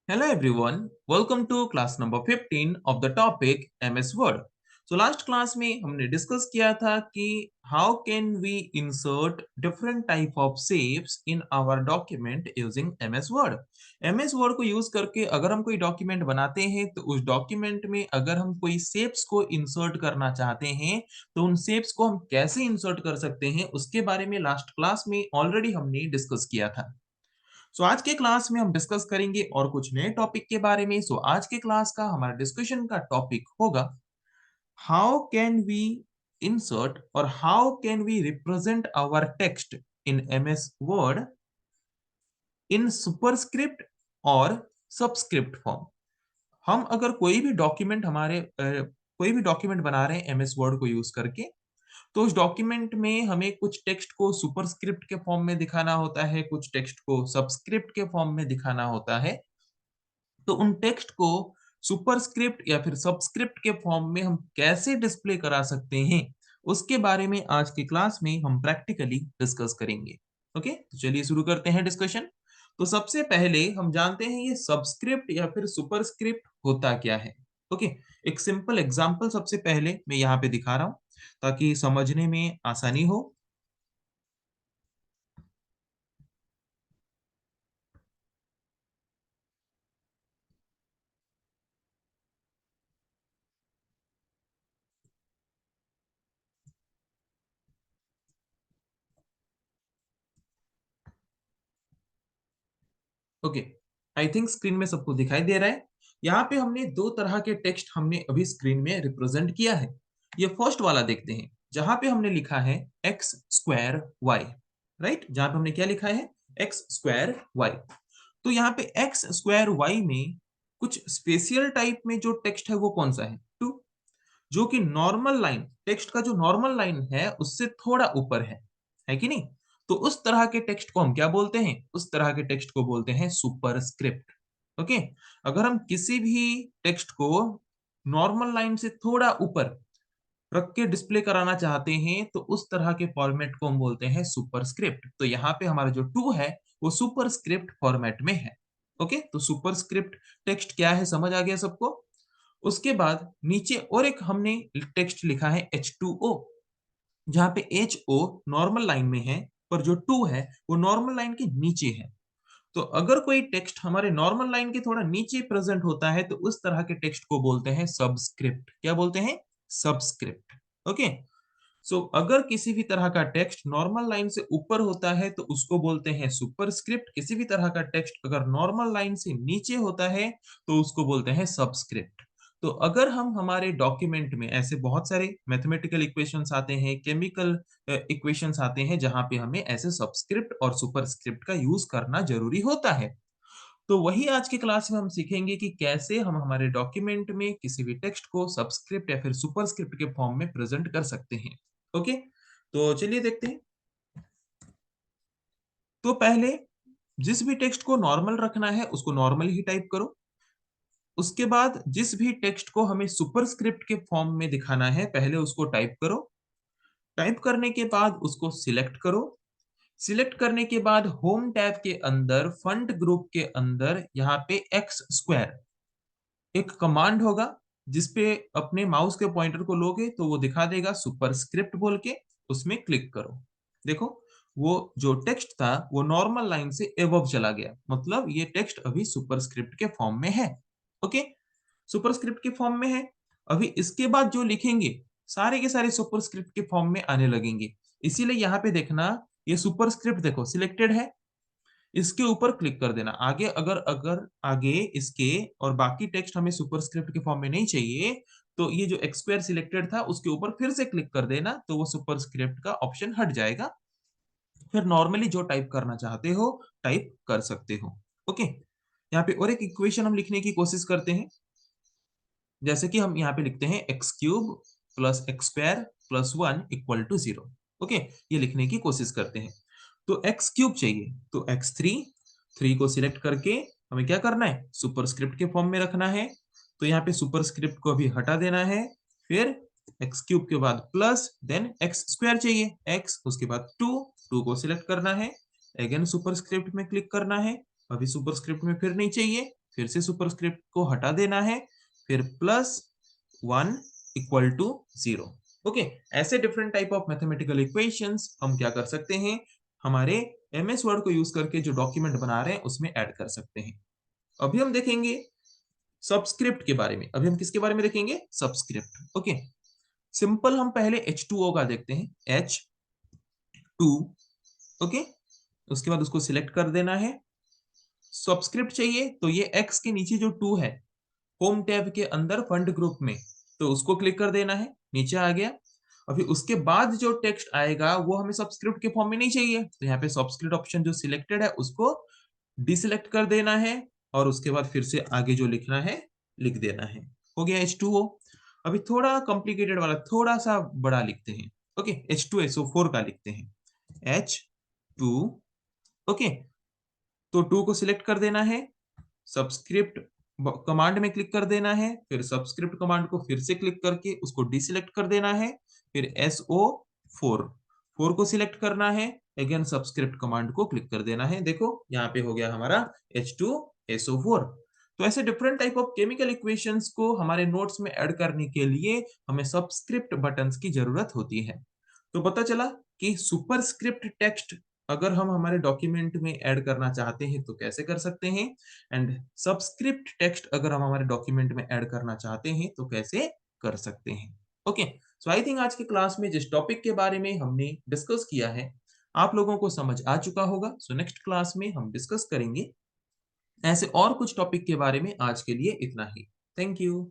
Hello everyone, welcome to class number 15 of the topic MS Word. So last class में हमने discuss किया था कि how can we insert different type of shapes in our document using MS Word. MS Word को use करके अगर हम कोई डॉक्यूमेंट बनाते हैं तो उस डॉक्यूमेंट में अगर हम कोई शेप्स को इंसर्ट करना चाहते हैं तो उन शेप्स को हम कैसे इंसर्ट कर सकते हैं उसके बारे में लास्ट क्लास में ऑलरेडी हमने डिस्कस किया था। आज के क्लास में हम डिस्कस करेंगे और कुछ नए टॉपिक के बारे में। आज के क्लास का हमारा डिस्कशन का टॉपिक होगा हाउ कैन वी इंसर्ट और how can we represent our text in MS Word in superscript और सबस्क्रिप्ट फॉर्म। हम अगर कोई भी डॉक्यूमेंट बना रहे हैं एमएस वर्ड को यूज करके, तो उस डॉक्यूमेंट में हमें कुछ टेक्स्ट को सुपरस्क्रिप्ट के फॉर्म में दिखाना होता है, कुछ टेक्स्ट को सबस्क्रिप्ट के फॉर्म में दिखाना होता है। तो उन टेक्स्ट को सुपरस्क्रिप्ट या फिर सबस्क्रिप्ट के फॉर्म में हम कैसे डिस्प्ले करा सकते हैं, उसके बारे में आज की क्लास में हम प्रैक्टिकली डिस्कस करेंगे। ओके, तो चलिए शुरू करते हैं डिस्कशन। तो सबसे पहले हम जानते हैं ये सबस्क्रिप्ट या फिर सुपरस्क्रिप्ट होता क्या है। ओके, एक सिंपल एग्जांपल सबसे पहले मैं यहाँ पे दिखा रहा हूँ ताकि समझने में आसानी हो। ओके, आई थिंक स्क्रीन में सबको दिखाई दे रहा है। यहाँ पे हमने दो तरह के टेक्स्ट हमने अभी स्क्रीन में रिप्रेजेंट किया है। ये फर्स्ट वाला देखते हैं जहां पे हमने लिखा है एक्स स्क्वायर वाई। राइट, जहां पे हमने क्या लिखा है एक्स स्क्वायर वाई। तो यहाँ पे एक्स स्क्वायर वाई में कुछ स्पेशल टाइप में जो टेक्स्ट है वो कौन सा है, टू, जो कि नॉर्मल लाइन टेक्स्ट का जो नॉर्मल लाइन है उससे थोड़ा ऊपर है कि नहीं। तो उस तरह के टेक्स्ट को हम क्या बोलते हैं, उस तरह के टेक्स्ट को बोलते हैं सुपरस्क्रिप्ट। ओके, अगर हम किसी भी टेक्स्ट को नॉर्मल लाइन से थोड़ा ऊपर रख के डिस्प्ले कराना चाहते हैं तो उस तरह के फॉर्मेट को हम बोलते हैं सुपरस्क्रिप्ट। तो यहाँ पे हमारा जो टू है वो सुपरस्क्रिप्ट फॉर्मेट में है। ओके, तो सुपरस्क्रिप्ट टेक्स्ट क्या है समझ आ गया सबको। उसके बाद नीचे और एक हमने टेक्स्ट लिखा है H2O, जहां पे HO नॉर्मल लाइन में है पर जो टू है वो नॉर्मल लाइन के नीचे है। तो अगर कोई टेक्स्ट हमारे नॉर्मल लाइन के थोड़ा नीचे प्रेजेंट होता है तो उस तरह के टेक्स्ट को बोलते हैं सबस्क्रिप्ट। क्या बोलते हैं, सबस्क्रिप्ट। ओके, अगर किसी भी तरह का टेक्स्ट नॉर्मल लाइन से ऊपर होता है तो उसको बोलते हैं सुपरस्क्रिप्ट। किसी भी तरह का टेक्स्ट अगर नॉर्मल लाइन से नीचे होता है तो उसको बोलते हैं सबस्क्रिप्ट। तो अगर हम हमारे डॉक्यूमेंट में ऐसे बहुत सारे मैथमेटिकल इक्वेशंस आते हैं, केमिकल इक्वेशंस आते हैं जहां पे हमें ऐसे सबस्क्रिप्ट और सुपरस्क्रिप्ट का यूज करना जरूरी होता है। तो वही आज की क्लास में हम सीखेंगे कि कैसे हम हमारे डॉक्यूमेंट में किसी भी टेक्स्ट को सबस्क्रिप्ट या फिर सुपरस्क्रिप्ट के फॉर्म में प्रेजेंट कर सकते हैं। ओके, तो चलिए देखते हैं। तो पहले जिस भी टेक्स्ट को नॉर्मल रखना है उसको नॉर्मल ही टाइप करो। उसके बाद जिस भी टेक्स्ट को हमें सुपरस्क्रिप्ट के फॉर्म में दिखाना है पहले उसको टाइप करो। टाइप करने के बाद उसको सिलेक्ट करो। सिलेक्ट करने के बाद होम टैब के अंदर फंड ग्रुप के अंदर यहाँ पे एक्स स्क्वायर एक कमांड होगा जिसपे अपने माउस के पॉइंटर को लोगे तो वो दिखा देगा सुपरस्क्रिप्ट बोल के, उसमें क्लिक करो। देखो, वो जो टेक्स्ट था वो नॉर्मल लाइन से एबव चला गया, मतलब ये टेक्स्ट अभी सुपरस्क्रिप्ट के फॉर्म में है। ओके, सुपरस्क्रिप्ट के फॉर्म में है। अभी इसके बाद जो लिखेंगे सारे के सारे सुपरस्क्रिप्ट के फॉर्म में आने लगेंगे। इसीलिए यहाँ पे देखना, ये सुपरस्क्रिप्ट देखो सिलेक्टेड है, इसके ऊपर क्लिक कर देना। आगे अगर अगर आगे इसके और बाकी टेक्स्ट हमें सुपरस्क्रिप्ट के फॉर्म में नहीं चाहिए तो ये जो एक्स स्क्वायर सिलेक्टेड था उसके ऊपर फिर से क्लिक कर देना, तो वो सुपरस्क्रिप्ट का ऑप्शन हट जाएगा। फिर नॉर्मली जो टाइप करना चाहते हो टाइप कर सकते हो। ओके, यहाँ पे और एक इक्वेशन हम लिखने की कोशिश करते हैं। जैसे कि हम यहाँ पे लिखते हैं x cube plus x square plus one equal to zero. Okay, ये लिखने की कोशिश करते हैं। तो एक्स क्यूब चाहिए तो एक्स थ्री, थ्री को सिलेक्ट करके हमें क्या करना है, सुपरस्क्रिप्ट के फॉर्म में रखना है। तो यहाँ पे सुपरस्क्रिप्ट को अभी हटा देना है। फिर एक्स क्यूब के बाद प्लस देन एक्स स्क्वायर चाहिए एक्स, उसके बाद टू, टू को सिलेक्ट करना है। अगेन सुपरस्क्रिप्ट में क्लिक करना है, अभी सुपरस्क्रिप्ट में फिर नहीं चाहिए। फिर से सुपरस्क्रिप्ट को हटा देना है, फिर +1 इक्वल टू 0। ओके, ऐसे different type of mathematical equations हम क्या कर सकते हैं, हमारे एमएस वर्ड को यूज करके जो डॉक्यूमेंट बना रहे हैं उसमें ऐड कर सकते हैं। अभी हम देखेंगे सबस्क्रिप्ट के बारे में। अभी हम किसके बारे में देखेंगे, सबस्क्रिप्ट। ओके, सिंपल हम पहले H2O का देखते हैं, H2। ओके, उसके बाद उसको सिलेक्ट कर देना है। सबस्क्रिप्ट चाहिए तो ये X के नीचे जो 2 है, होम टैब के अंदर फंड ग्रुप में, तो उसको क्लिक कर देना है, नीचे आ गया। अभी उसके बाद जो टेक्स्ट आएगा वो हमें सबस्क्रिप्ट के फॉर्म में नहीं चाहिए, तो यहाँ पे सबस्क्रिप्ट ऑप्शन जो सिलेक्टेड है उसको डिसिलेक्ट कर देना है, और उसके बाद फिर से आगे जो लिखना है लिख देना है। हो गया H2O। अभी थोड़ा कॉम्प्लिकेटेड वाला थोड़ा सा बड़ा लिखते हैं। ओके, H2SO4 का लिखते हैं, H2। ओके, तो 2 को सिलेक्ट कर देना है, सबस्क्रिप्ट कमांड में क्लिक कर देना है, फिर सबस्क्रिप्ट कमांड को फिर से क्लिक करके उसको डिसिलेक्ट कर देना है, फिर SO4 4 को सिलेक्ट करना है, अगेन सबस्क्रिप्ट कमांड को क्लिक कर देना है। देखो यहाँ पे हो गया हमारा H2SO4। तो ऐसे different type of chemical equations को हमारे नोट्स में ऐड करने के लिए हमें सबस्क्रिप्ट बटन्स की जरूरत होती है। तो पता चला कि सुपरस्क्रिप्ट टेक्स्ट अगर हम हमारे डॉक्यूमेंट में ऐड करना चाहते हैं तो कैसे कर सकते हैं, एंड सबस्क्रिप्ट टेक्स्ट अगर हम हमारे डॉक्यूमेंट में ऐड करना चाहते हैं तो कैसे कर सकते हैं। ओके, सो आई थिंक आज के क्लास में जिस टॉपिक के बारे में हमने डिस्कस किया है आप लोगों को समझ आ चुका होगा। सो नेक्स्ट क्लास में हम डिस्कस करेंगे ऐसे और कुछ टॉपिक के बारे में। आज के लिए इतना ही। Thank you.